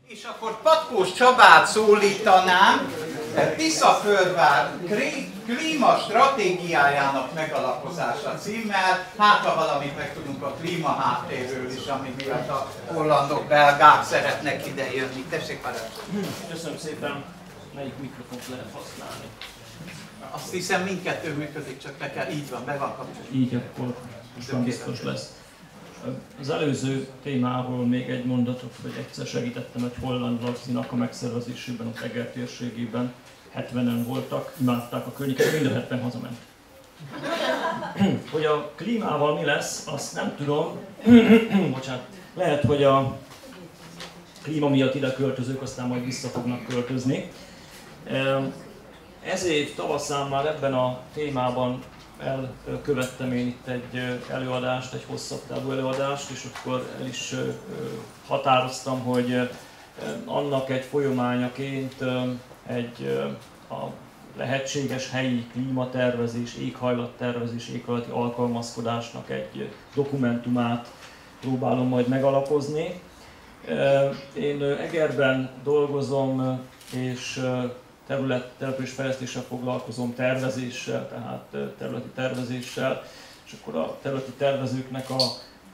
És akkor Patkós Csabát szólítanám, Tiszaföldvár klímastratégiájának megalapozása címmel, hát ha valamit meg tudunk a klímaháttérről is, ami miatt a hollandok, belgák szeretnek idejönni. Tessék, parancsolni. Köszönöm szépen. Melyik mikrofont lehet használni? Azt hiszem mindkettő működik, csak le kell, így van, be van kapcsolva. Így akkor most biztos lesz. Az előző témáról még egy mondatot, hogy egyszer segítettem egy holland vakcinak a megszervezésében a Eger térségében. 70-en voltak, imádták a környéket, mind a 70 hazament. Hogy a klímával mi lesz, azt nem tudom. Bocsánat. Lehet, hogy a klíma miatt ide költözők aztán majd vissza fognak költözni. Ez év tavaszán már ebben a témában elkövettem én itt egy előadást, egy hosszabb távú előadást, és akkor el is határoztam, hogy annak egy folyamányaként a lehetséges helyi klímatervezés, éghajlattervezés, éghajlati alkalmazkodásnak egy dokumentumát próbálom majd megalapozni. Én Egerben dolgozom, és településfejlesztéssel foglalkozom, tervezéssel, tehát területi tervezéssel, és akkor a területi tervezőknek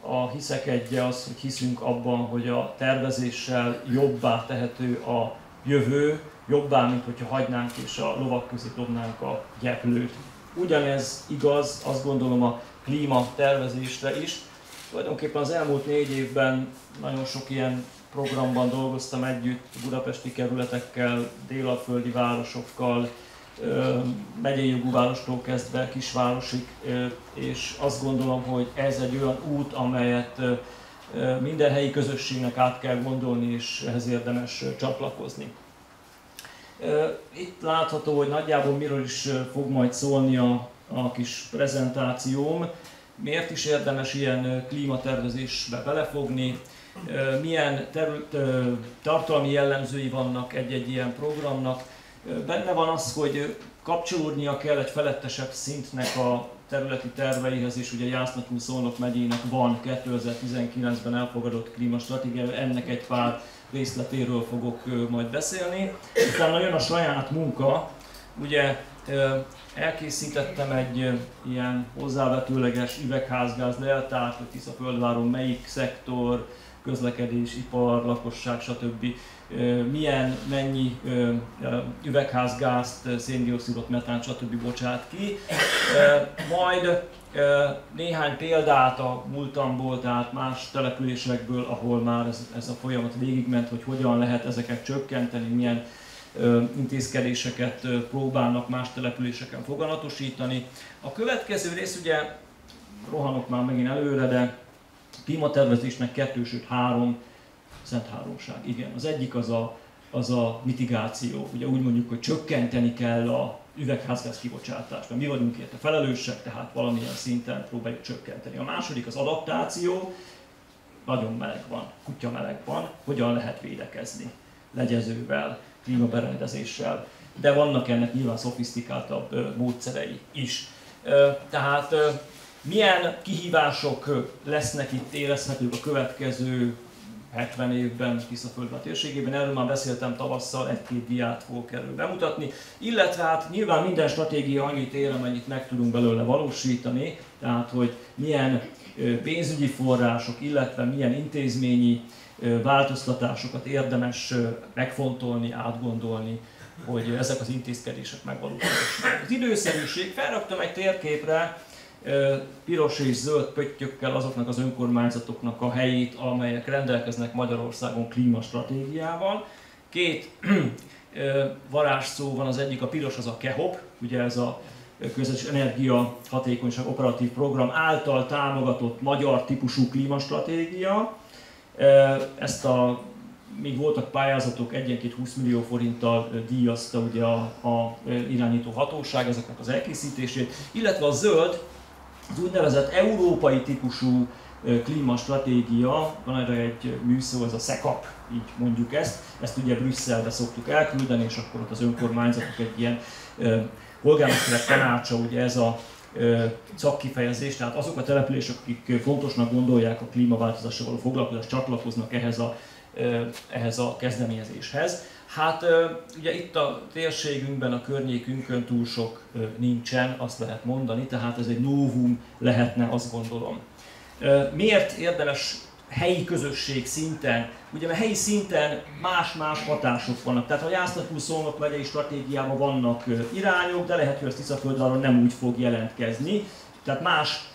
a hiszekedje az, hogy hiszünk abban, hogy a tervezéssel jobbá tehető a jövő, jobbá, mint hogyha hagynánk és a lovak közé dobnánk a gyeplőt. Ugyanez igaz, azt gondolom, a klímatervezésre is. Tulajdonképpen az elmúlt 4 évben nagyon sok ilyen programban dolgoztam együtt budapesti kerületekkel, délalföldi városokkal, megyei jogú várostól kezdve kisvárosig, és azt gondolom, hogy ez egy olyan út, amelyet minden helyi közösségnek át kell gondolni, és ehhez érdemes csatlakozni. Itt látható, hogy nagyjából miről is fog majd szólni a kis prezentációm, miért is érdemes ilyen klímatervezésbe belefogni, milyen tartalmi jellemzői vannak egy-egy ilyen programnak. Benne van az, hogy kapcsolódnia kell egy felettesebb szintnek a területi terveihez, és ugye Jásznak-Szolnok megyének van 2019-ben elfogadott klímastratégia, ennek egy pár részletéről fogok majd beszélni. Utána jön a saját munka, ugye elkészítettem egy ilyen hozzávetőleges üvegházgáz leltárt, hogy Tiszaföldváron melyik szektor, közlekedés, ipar, lakosság, stb. Mennyi üvegházgázt, széndioxidot, metánt, stb. Bocsát ki. Majd néhány példát a múltamból, tehát más településekből, ahol már ez a folyamat végigment, hogy hogyan lehet ezeket csökkenteni, milyen intézkedéseket próbálnak más településeken foganatosítani. A következő rész, ugye rohanok már megint előre, de klímatervezésnek 2, sőt 3 szent háromság. Igen, az egyik az a mitigáció. Ugye úgy mondjuk, hogy csökkenteni kell a üvegházgáz kibocsátást, mert mi vagyunk érte felelősek, tehát valamilyen szinten próbáljuk csökkenteni. A második az adaptáció, nagyon meleg van, kutya meleg van, hogyan lehet védekezni legyezővel, klímaberendezéssel, de vannak ennek nyilván szofisztikáltabb módszerei is. Tehát milyen kihívások lesznek itt érezhetők a következő 70 évben Tiszaföldvár térségében, erről már beszéltem tavasszal, 1-2 diát fogok erről bemutatni, illetve hát nyilván minden stratégia annyit ér, amennyit meg tudunk belőle valósítani, tehát hogy milyen pénzügyi források, illetve milyen intézményi változtatásokat érdemes megfontolni, átgondolni, hogy ezek az intézkedések megvalósulhassanak. Az időszerűség, felraktam egy térképre piros és zöld pöttyökkel azoknak az önkormányzatoknak a helyét, amelyek rendelkeznek Magyarországon klímastratégiával. 2 varázsszó van, az egyik a piros, az a KEHOP, ugye ez a Közös Energia Hatékonyság Operatív Program által támogatott magyar típusú klímastratégia. Míg voltak pályázatok, egyenként 20 millió forinttal díjazta ugye a irányító hatóság ezeknek az elkészítését, illetve a zöld, az úgynevezett európai típusú klímastratégia, van erre egy műszó, ez a SECAP, így mondjuk ezt ugye Brüsszelbe szoktuk elküldeni, és akkor ott az önkormányzatok egy ilyen polgármesterek tanácsa, ugye ez a szakkifejezés, tehát azok a települések, akik fontosnak gondolják a klímaváltozással való foglalkozást, csatlakoznak ehhez a ehhez a kezdeményezéshez. Hát ugye itt a térségünkben, a környékünkön túl sok nincsen, azt lehet mondani, tehát ez egy novum lehetne, azt gondolom. Miért érdemes helyi közösség szinten? Ugye mert helyi szinten más-más hatások vannak. Tehát a Jászlatul-Szolnok megyei stratégiában vannak irányok, de lehet, hogy a Tiszaföldváron nem úgy fog jelentkezni. Tehát más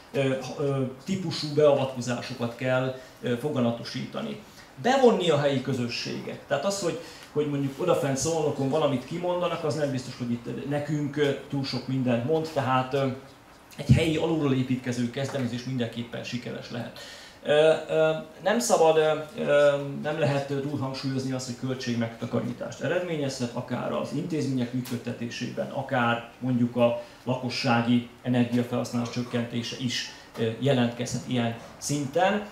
típusú beavatkozásokat kell foganatosítani. Bevonni a helyi közösségek. Tehát az, hogy mondjuk odafent Szolnokon valamit kimondanak, az nem biztos, hogy itt nekünk túl sok mindent mond, tehát egy helyi alulról építkező kezdeményezés mindenképpen sikeres lehet. Nem szabad, nem lehet túlhangsúlyozni azt, hogy költségmegtakarítást eredményezhet, akár az intézmények működtetésében, akár mondjuk a lakossági energiafelhasználás csökkentése is jelentkezhet ilyen szinten.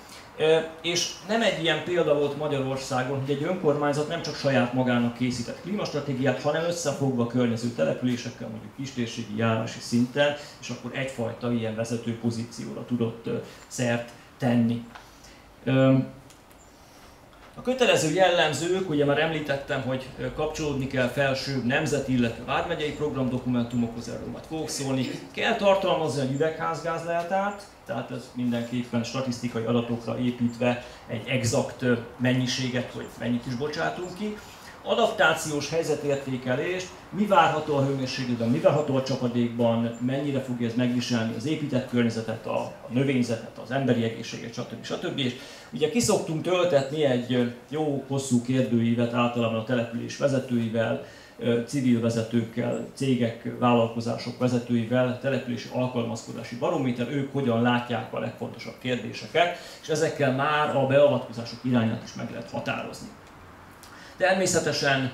És nem egy ilyen példa volt Magyarországon, hogy egy önkormányzat nem csak saját magának készített klímastratégiát, hanem összefogva a környező településekkel, mondjuk kistérségi járási szinten, és akkor egyfajta ilyen vezető pozícióra tudott szert tenni. A kötelező jellemzők, ugye már említettem, hogy kapcsolódni kell felsőbb nemzeti, illetve vármegyei programdokumentumokhoz, erről majd fogok szólni. Kell tartalmazni egy üvegházgáz-leltárt, tehát ez mindenképpen statisztikai adatokra építve egy exakt mennyiséget, hogy mennyit is bocsátunk ki. Adaptációs helyzetértékelést, mi várható a hőmérsékletben, mi várható a csapadékban, mennyire fogja ez megviselni az épített környezetet, a növényzetet, az emberi egészséget, stb. És ugye ki szoktunk töltetni egy jó hosszú kérdőívet általában a település vezetőivel, civil vezetőkkel, cégek, vállalkozások vezetőivel, települési alkalmazkodási barométer, ők hogyan látják a legfontosabb kérdéseket, és ezekkel már a beavatkozások irányát is meg lehet határozni. Természetesen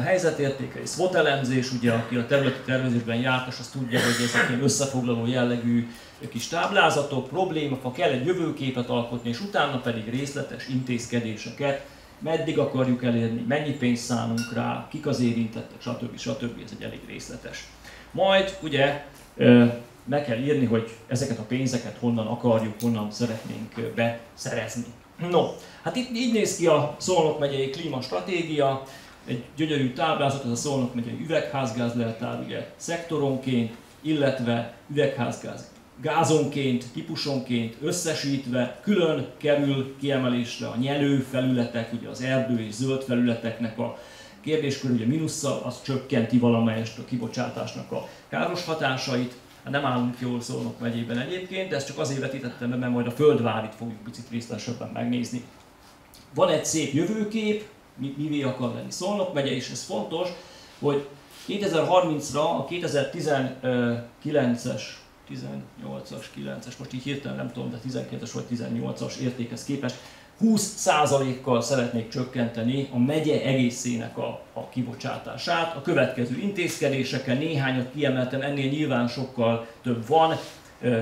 helyzetértékelés, SWOT elemzés, ugye aki a területi tervezésben jártas, az tudja, hogy ezek ilyen összefoglaló jellegű kis táblázatok, probléma, kell egy jövőképet alkotni, és utána pedig részletes intézkedéseket, meddig akarjuk elérni, mennyi pénzt szánunk rá, kik az érintettek, stb. Ez egy elég részletes. Majd ugye meg kell írni, hogy ezeket a pénzeket honnan akarjuk, honnan szeretnénk beszerezni. No, hát itt így néz ki a Szolnok megyei klímastratégia, egy gyönyörű táblázat, ez a Szolnok megyei üvegházgáz-leltár, ugye szektoronként, illetve üvegházgáz gázonként, típusonként összesítve, külön kerül kiemelésre a nyelő felületek, ugye az erdő és zöld felületeknek a kérdéskör, ugye mínusszal, az csökkenti valamelyest a kibocsátásnak a káros hatásait. Nem állunk jól Szolnok megyében egyébként, de ezt csak azért vetítettem be, mert majd a Földvárit fogjuk picit részletesebben megnézni. Van egy szép jövőkép, mivé akar lenni Szolnok megye, és ez fontos, hogy 2030-ra a 2019-es, 18-as, 9-es, most így hirtelen nem tudom, de 12-es vagy 18-as értékhez képest 20%-kal szeretnék csökkenteni a megye egészének a kibocsátását. A következő intézkedésekkel néhányat kiemeltem, ennél nyilván sokkal több van.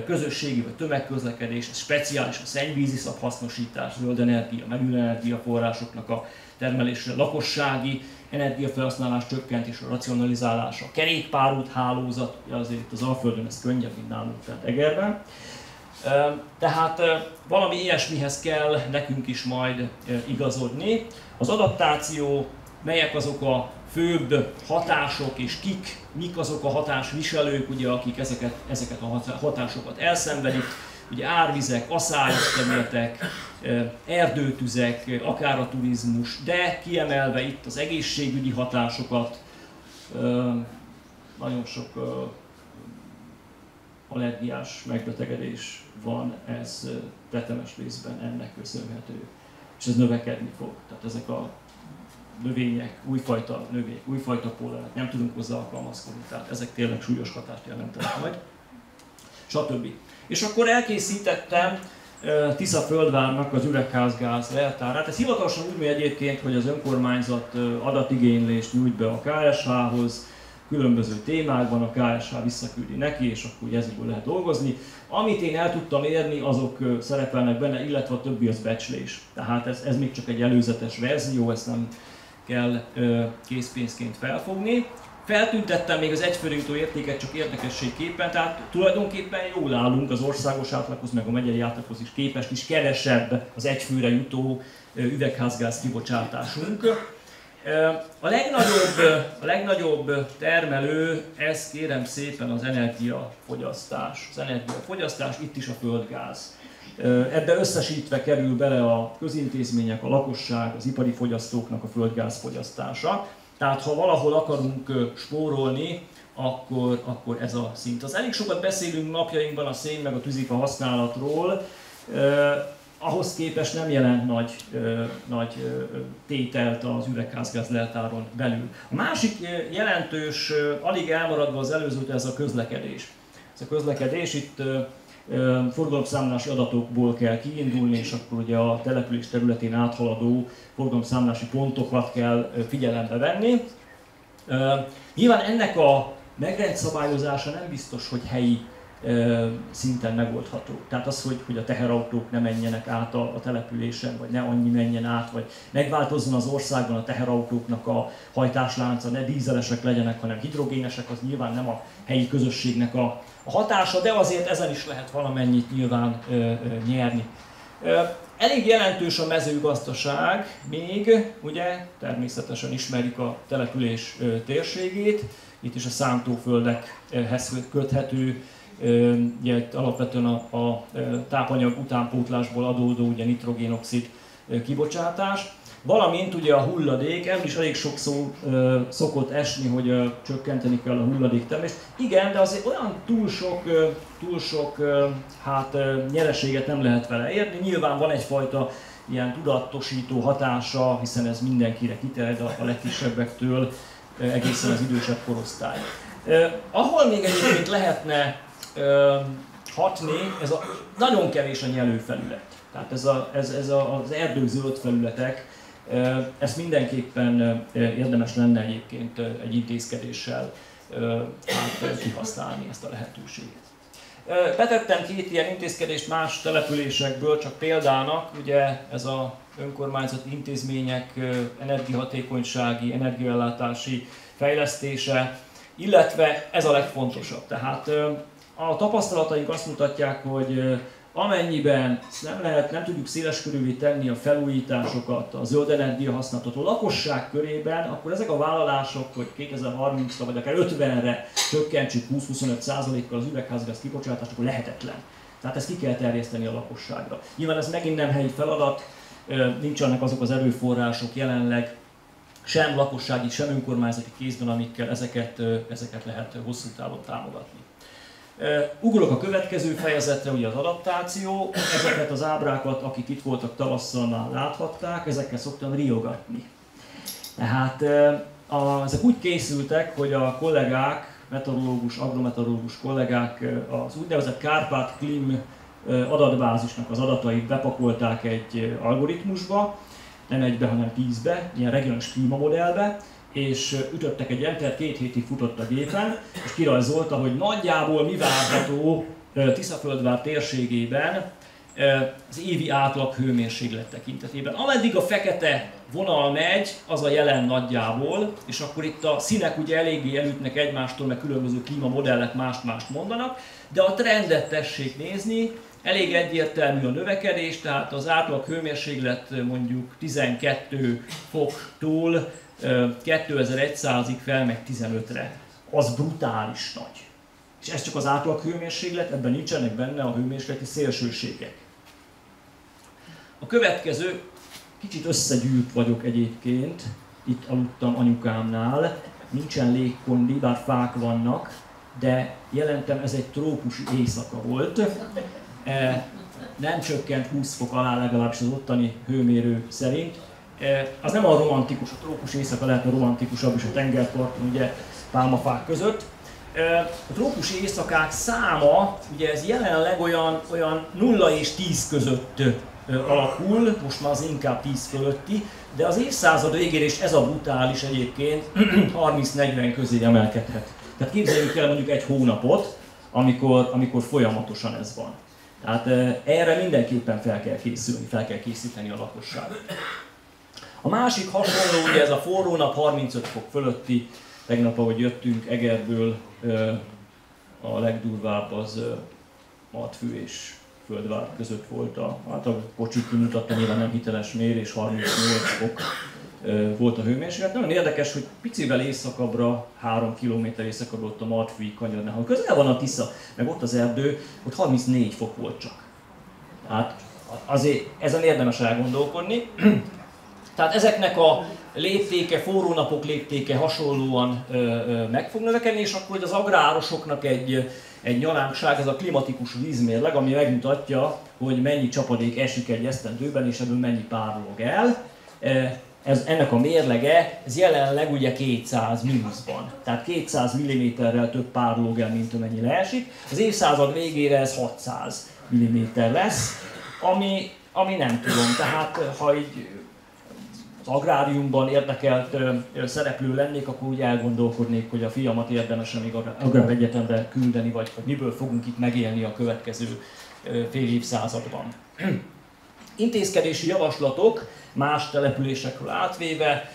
Közösségi vagy tömegközlekedés, speciális a szennyvíziszap hasznosítás, zöld energia, megújuló energiaforrásoknak a termelésre, lakossági energiafelhasználás csökkentése, racionalizálása, kerékpárút hálózat, azért itt az Alföldön ez könnyebb, mint nálunk, tehát Egerben. Tehát valami ilyesmihez kell nekünk is majd igazodni. Az adaptáció, melyek azok a főbb hatások és mik azok a hatásviselők, ugye, akik ezeket a hatásokat elszenvedik. Ugye árvizek, aszályos területek, erdőtüzek, akár a turizmus, de kiemelve itt az egészségügyi hatásokat, nagyon sok allergiás megbetegedés van, ez tetemes részben ennek köszönhető, és ez növekedni fog. Tehát ezek a növények, újfajta pollenek, nem tudunk hozzá alkalmazkodni, tehát ezek tényleg súlyos hatást jelentenek majd, stb. És akkor elkészítettem Tiszaföldvárnak az üvegházgáz leltárát. Ez hivatalosan úgy megy egyébként, hogy az önkormányzat adatigénylést nyújt be a KSH-hoz, különböző témákban a KSH visszaküldi neki, és akkor ezekből lehet dolgozni. Amit én el tudtam érni, azok szerepelnek benne, illetve a többi az becslés. Tehát ez még csak egy előzetes verzió, ezt nem kell készpénzként felfogni. Feltüntettem még az egyfőre jutó értéket csak érdekességképpen, tehát tulajdonképpen jól állunk az országos átlaghoz, meg a megyei átlaghoz is képest is, kevesebb az egyfőre jutó üvegházgáz kibocsátásunk. A legnagyobb termelő, ez kérem szépen az energiafogyasztás. Az energiafogyasztás, itt is a földgáz. Ebbe összesítve kerül bele a közintézmények, a lakosság, az ipari fogyasztóknak a földgázfogyasztása. Tehát ha valahol akarunk spórolni, akkor ez a szint. Az elég sokat beszélünk napjainkban a szén meg a tűzifa használatról, ahhoz képest nem jelent nagy tételt az üvegházgáz leltáron belül. A másik jelentős, alig elmaradva az előzőtől, ez a közlekedés. Ez a közlekedés, itt forgalomszámlási adatokból kell kiindulni, és akkor ugye a település területén áthaladó forgalomszámlási pontokat kell figyelembe venni. Nyilván ennek a megrendszabályozása nem biztos, hogy helyi szinten megoldható. Tehát az, hogy a teherautók ne menjenek át a településen, vagy ne annyi menjen át, vagy megváltozzon az országban a teherautóknak a hajtáslánca, ne dízelesek legyenek, hanem hidrogénesek, az nyilván nem a helyi közösségnek a hatása, de azért ezen is lehet valamennyit nyilván nyerni. Elég jelentős a mezőgazdaság még, ugye természetesen ismerjük a település térségét, itt is a szántóföldekhez köthető, ugye alapvetően a tápanyag utánpótlásból adódó ugye nitrogénoxid kibocsátás, valamint ugye a hulladék, erről is elég sok szó szokott esni, hogy csökkenteni kell a hulladéktermelést. Igen, de azért olyan túl sok nyereséget nem lehet vele érni. Nyilván van egyfajta ilyen tudatosító hatása, hiszen ez mindenkire kiterjed a legkisebbektől egészen az idősebb korosztály. Ahol még egyébként lehetne hatni, nagyon kevés a nyelőfelület. Tehát ez az erdőzöld felületek, ezt mindenképpen érdemes lenne egyébként egy intézkedéssel kihasználni ezt a lehetőséget. Betettem 2 ilyen intézkedést más településekből, csak példának, ugye ez az önkormányzati intézmények energiahatékonysági, energiaellátási fejlesztése, illetve ez a legfontosabb. Tehát a tapasztalataink azt mutatják, hogy amennyiben nem tudjuk széleskörűvé tenni a felújításokat, a zöld energiahasználatot a lakosság körében, akkor ezek a vállalások, hogy 2030-ra vagy akár 50-re csökkentsük 20-25%-kal az üvegházgáz kibocsátást, akkor lehetetlen. Tehát ezt ki kell terjeszteni a lakosságra. Nyilván ez megint nem helyi feladat, nincsenek azok az erőforrások jelenleg, sem lakossági, sem önkormányzati kézben, amikkel ezeket lehet hosszú távon támogatni. Ugrok a következő fejezetre, ugye az adaptáció. Ezeket az ábrákat, akik itt voltak tavasszal, már láthatták, ezekkel szoktam riogatni. Tehát ezek úgy készültek, hogy a kollégák, meteorológus, agrometeorológus kollégák az úgynevezett Kárpát-Klim adatbázisnak az adatait bepakolták egy algoritmusba, nem egybe, hanem 10-be, ilyen regionális klímamodellbe, és ütöttek egy entert, 2 hétig futott a gépen, és kirajzolta, hogy nagyjából mi várható Tiszaföldvár térségében az évi átlag hőmérséklet tekintetében. Ameddig a fekete vonal megy, az a jelen nagyjából, és akkor itt a színek ugye eléggé elütnek egymástól, meg különböző klímamodellek mást-mást mondanak, de a trendet tessék nézni, elég egyértelmű a növekedés, tehát az átlag hőmérséklet mondjuk 12 foktól 2100-ig felmegy 15-re. Az brutális nagy. És ez csak az átlag hőmérséklet, ebben nincsenek benne a hőmérsékleti szélsőségek. A következő, kicsit összegyűrt vagyok egyébként, itt aludtam anyukámnál, nincsen légkondi, bár fák vannak, de jelentem, ez egy trópusi éjszaka volt. Nem csökkent 20 fok alá legalábbis az ottani hőmérő szerint. Az nem a romantikus, a trópusi éjszaka lehetne romantikusabb is a tengerparton, ugye pálmafák között. A trópusi éjszakák száma, ugye ez jelenleg olyan 0 és 10 között alakul, most már az inkább 10 fölötti, de az évszázad végére is ez a brutális egyébként 30-40 közé emelkedhet. Tehát képzeljük el mondjuk egy hónapot, amikor folyamatosan ez van. Tehát erre mindenképpen fel kell készülni, fel kell készíteni a lakosságot. A másik hasonló, ugye ez a forró nap 35 fok fölötti Tegnap, ahogy jöttünk Egerből, a legdurvább az Martfű és Földvár között volt. Hát a kocsi kimutatta, nyilván nem hiteles mérés, 38 fok volt a hőmérséklet. Nagyon érdekes, hogy picivel északabbra, 3 km északabbra ott a Martfűi kanyarnál, ahol közel van a Tisza, meg ott az erdő, ott 34 fok volt csak. Tehát azért ezen érdemes elgondolkodni. Tehát ezeknek a léptéke, forró napok léptéke hasonlóan meg fog növekedni, és akkor az agrárosoknak egy nyalánkság, ez a klimatikus vízmérleg, ami megmutatja, hogy mennyi csapadék esik egy esztendőben, és ebből mennyi párolog el. Ennek a mérlege, ez jelenleg ugye 200 mínuszban. Tehát 200 mm-rel több párolog el, mint amennyi leesik. Az évszázad végére ez 600 mm lesz, ami nem tudom. Tehát ha így az agráriumban érdekelt szereplő lennék, akkor úgy elgondolkodnék, hogy a fiamat érdemesen még agráregyetemre küldeni, vagy miből fogunk itt megélni a következő fél évszázadban. Intézkedési javaslatok más településekről átvéve,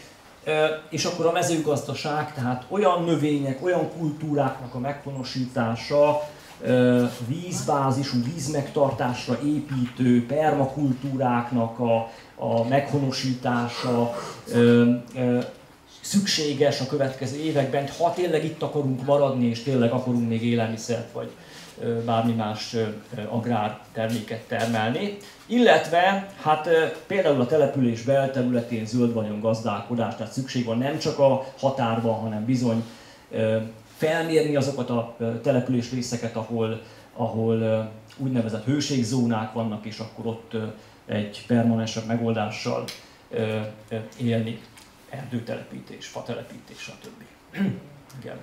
és akkor a mezőgazdaság, tehát olyan növények, olyan kultúráknak a meghonosítása, vízbázisú, vízmegtartásra építő permakultúráknak a meghonosítása szükséges a következő években, ha tényleg itt akarunk maradni, és tényleg akarunk még élelmiszert, vagy bármi más agrárterméket termelni. Illetve hát például a település belterületén zöldvagyon gazdálkodás, tehát szükség van nem csak a határban, hanem bizony felmérni azokat a település részeket, ahol úgynevezett hőségzónák vannak, és akkor ott egy permanensebb megoldással élni, erdőtelepítés, fatelepítés, stb. Igen.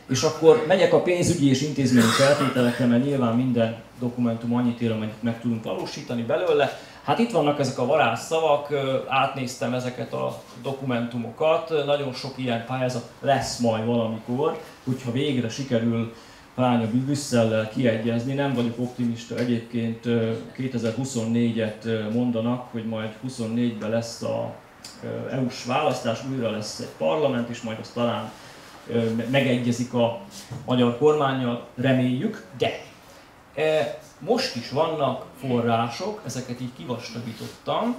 És akkor megyek a pénzügyi és intézményi feltételekre, mert nyilván minden dokumentum annyit ér, amennyit meg tudunk valósítani belőle. Hát itt vannak ezek a varázsszavak, átnéztem ezeket a dokumentumokat, nagyon sok ilyen pályázat lesz majd valamikor, hogyha végre sikerül Fánya Brüsszellel kiegyezni. Nem vagyok optimista, egyébként 2024-et mondanak, hogy majd 24-ben lesz a EU-s választás, újra lesz egy parlament, és majd azt talán megegyezik a magyar kormánnyal, reméljük, de most is vannak források, ezeket így kivastagítottam,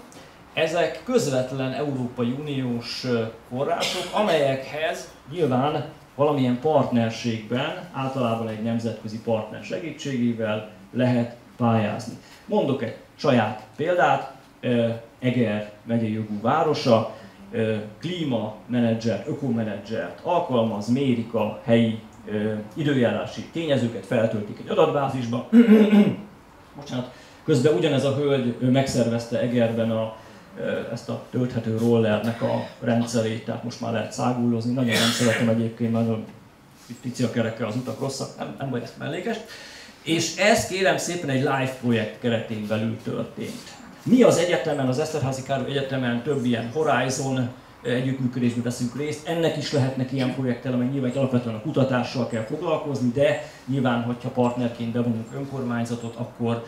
ezek közvetlen Európai Uniós források, amelyekhez nyilván valamilyen partnerségben, általában egy nemzetközi partner segítségével lehet pályázni. Mondok egy saját példát, Eger megyei jogú városa, klímamenedzsert, ökomenedzsert alkalmaz, mérik a helyi időjárási tényezőket, feltöltik egy adatbázisba. Bocsánat, közben ugyanez a hölgy megszervezte Egerben ezt a tölthető rollernek a rendszerét, tehát most már lehet szágullozni. Nagyon nem szeretem egyébként, nagyon pici a kerekkel, az utak rosszak, nem vagy ezt mellékes. És ez kérem szépen egy live projekt keretén belül történt. Mi az egyetemen, az Eszterházy Károly Egyetemen több ilyen Horizon együttműködésben veszünk részt. Ennek is lehetnek ilyen projektelemek, nyilván alapvetően a kutatással kell foglalkozni, de nyilván, hogyha partnerként bevonunk önkormányzatot, akkor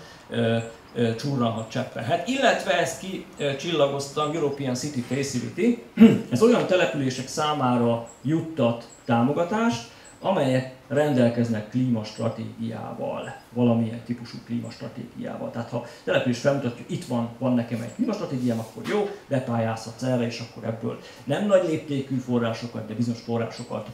csurranhat, cseppenhet. Illetve ezt kicsillagoztam, European City Facility. Ez olyan települések számára juttat támogatást, amelyek rendelkeznek klímastratégiával, valamilyen típusú klímastratégiával. Tehát ha település felmutatja, itt van nekem egy klímastratégiám, akkor jó, bepályázhatsz erre, és akkor ebből nem nagy léptékű forrásokat, de bizonyos forrásokat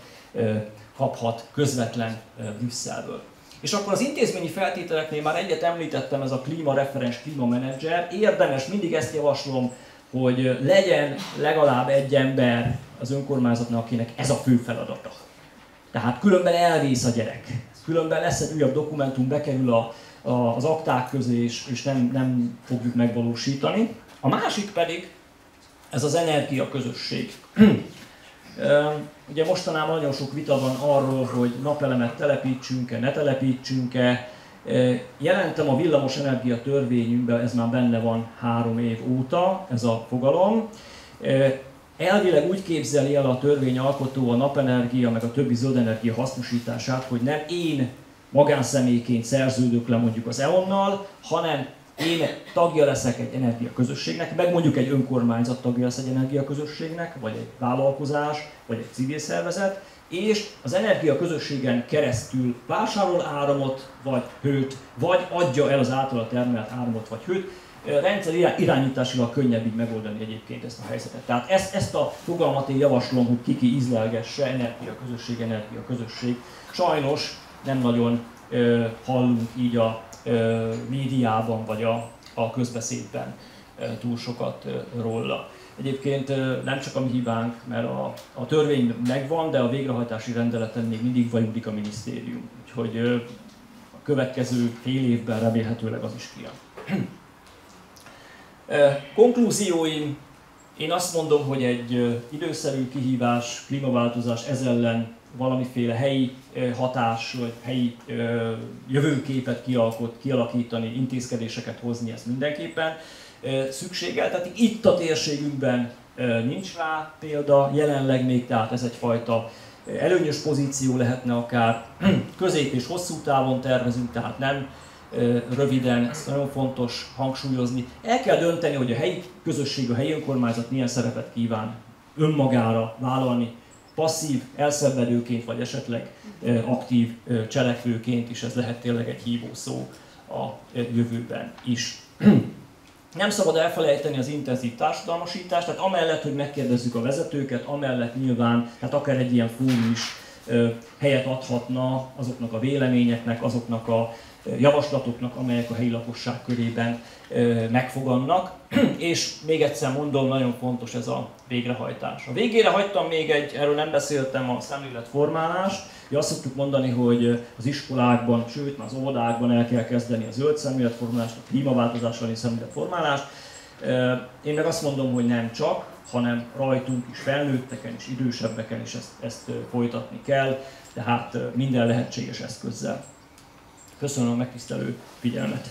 kaphat közvetlen Brüsszelből. És akkor az intézményi feltételeknél már egyet említettem, ez a klímareferens, klímamenedzser. Érdemes, mindig ezt javaslom, hogy legyen legalább egy ember az önkormányzatnak, akinek ez a fő feladata. Tehát különben elvész a gyerek. Különben lesz egy újabb dokumentum, bekerül az akták közé, és nem fogjuk megvalósítani. A másik pedig, ez az energiaközösség. Ugye mostanában nagyon sok vita van arról, hogy napelemet telepítsünk-e, ne telepítsünk-e. Jelentem a villamosenergia törvényünkben, ez már benne van 3 év óta, ez a fogalom. Elvileg úgy képzeli el a törvényalkotó a napenergia, meg a többi zöldenergia hasznosítását, hogy nem én magánszemélyként szerződök le mondjuk az EON-nal, hanem én tagja leszek egy energiaközösségnek, meg mondjuk egy önkormányzat tagja lesz egy energiaközösségnek, vagy egy vállalkozás, vagy egy civil szervezet, és az energiaközösségen keresztül vásárol áramot vagy hőt, vagy adja el az általa termelt áramot vagy hőt. Rendszer irányításival könnyebb így megoldani egyébként ezt a helyzetet. Tehát ezt a fogalmat én javaslom, hogy ki ízlelgesse, energiaközösség. Sajnos nem nagyon hallunk így a médiában vagy a közbeszédben túl sokat róla. Egyébként nem csak a mi hibánk, mert a törvény megvan, de a végrehajtási rendeleten még mindig vajudik a minisztérium. Úgyhogy a következő fél évben remélhetőleg az is kijön. Konklúzióim, én azt mondom, hogy egy időszerű kihívás, klímaváltozás, ez ellen valamiféle helyi hatás, vagy helyi jövőképet kialakítani, intézkedéseket hozni, ez mindenképpen szükséggel. Tehát itt a térségünkben nincs rá példa, jelenleg még, tehát ez egyfajta előnyös pozíció lehetne akár, közép és hosszú távon tervezünk, tehát nem röviden, ez nagyon fontos hangsúlyozni. El kell dönteni, hogy a helyi közösség, a helyi önkormányzat milyen szerepet kíván önmagára vállalni, passzív, elszenvedőként, vagy esetleg aktív cselekvőként is, ez lehet tényleg egy hívószó a jövőben is. Nem szabad elfelejteni az intenzív társadalmasítást, tehát amellett, hogy megkérdezzük a vezetőket, amellett nyilván, tehát akár egy ilyen fórum is helyet adhatna azoknak a véleményeknek, azoknak a javaslatoknak, amelyek a helyi lakosság körében megfogannak. És még egyszer mondom, nagyon fontos ez a végrehajtás. A végére hagytam még erről nem beszéltem, a szemléletformálást. Azt szoktuk mondani, hogy az iskolákban, sőt már az óvodákban el kell kezdeni a zöld szemléletformálást, a klímaváltozás elleni szemléletformálást. Én meg azt mondom, hogy nem csak, hanem rajtunk is, felnőtteken is, idősebbeken is ezt folytatni kell, tehát minden lehetséges eszközzel. Köszönöm a megtisztelő figyelmet!